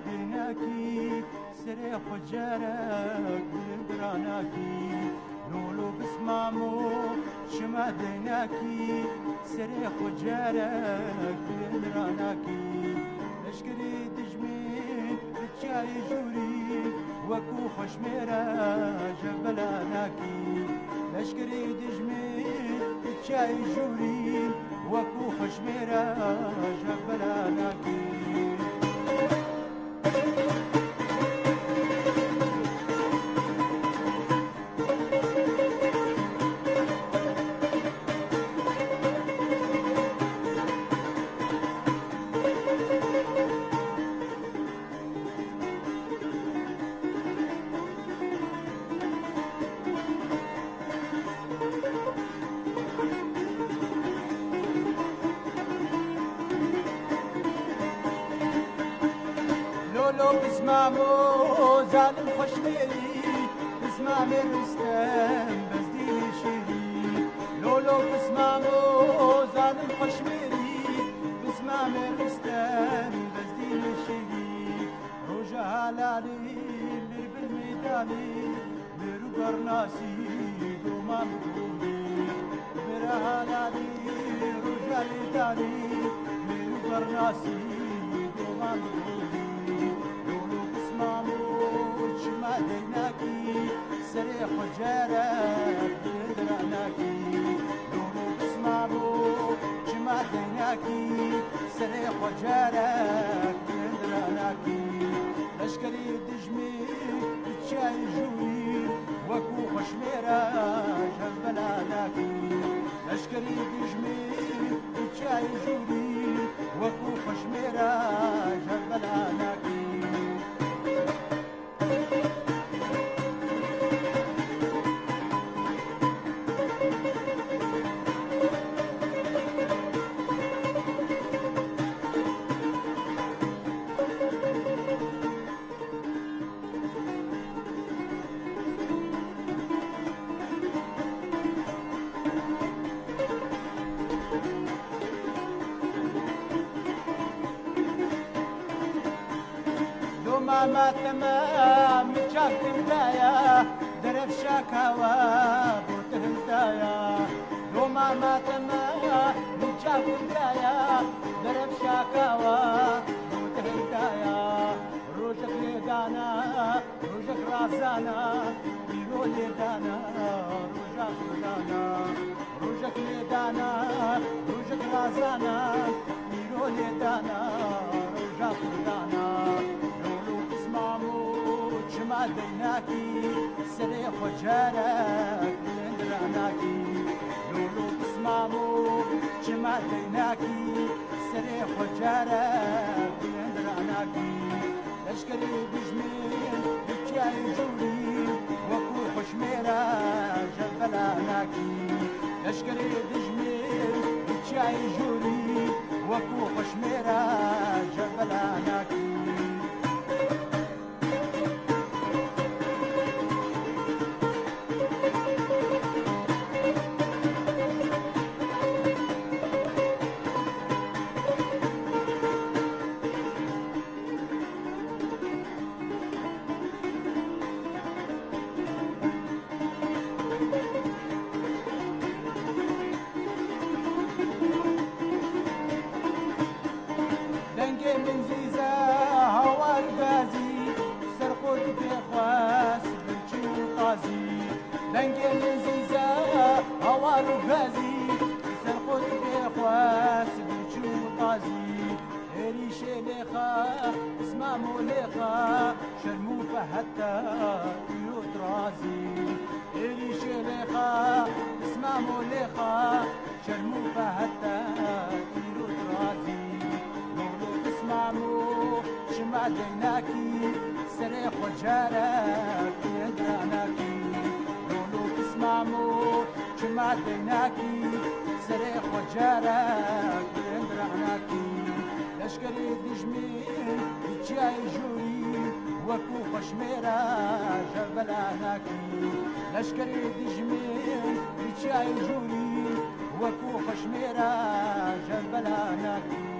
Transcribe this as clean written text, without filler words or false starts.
ديناكي سري خجارك بلندراناكي لولو بسمامو شما ديناكي سري خجارك بلندراناكي لشكري دجمين بتشاي جوري وكو خشميرا جبلاناكي لشكري دجمين بتشاي جوري وكو خشميرا جبلاناكي لولو بسمامو ظالم خشميري بسمامي رستم بزدين شيري لولو بسمامو ظالم خشميري بسمامي رستم بزدين شيري روجا هلالي لر بالميداني لرو قرناسي دوما مقبولي لر هلالي روجا لداني لرو قرناسي دوما مقبولي لولو بسمامو شما ديناكي سري خجارك بلندراناكي لولو بسمامو شما ديناكي سري خجارك بلندراناكي لشكري دجمي بتشاي جوي وكو خشميرا جبلاناكي لشكري دجمي بتشاي جوي وكو خشميرا جبلاناكي ماما تمام شاك هدايا درف شاكاوا بوته هدايا لو ماما تمام شاك هدايا درف شاكاوا بوته هدايا روجك لدانا روجك رازانا بيرو لدانا روجك لدانا روجك لدانا روجك رازانا بيرو لدانا روجك لدانا شما ديناكي سري خجارك بلندراناكي لولو بسمامو شما ديناكي سري خجارك بلندراناكي لشكري دجمين بتشاي جوري وكو خشميرا جبلاناكي لشكري دجمين بتشاي جوري وكو خشميرا جبلاناكي من زيزا هوا الغازي سرقود بخواس بلشي وقازي لنجي من زيزا هوا الغازي سرقود بخواس بلشي وقازي ريش ليخا اسمع موليخا شرمو فهتا يوت رازي ريش ليخا اسمع موليخا شرمو فهتا يوت رازي مامو شما ديناكي سري خجارك بلندراناكي لولو بسمامو شما ديناكي سري خجارك بلندراناكي لشكري دجمين بتشاي جوري وكو خشميرا جبلاناكي لشكري دجمين بتشاي جوري وكو خشميرا جبلاناكي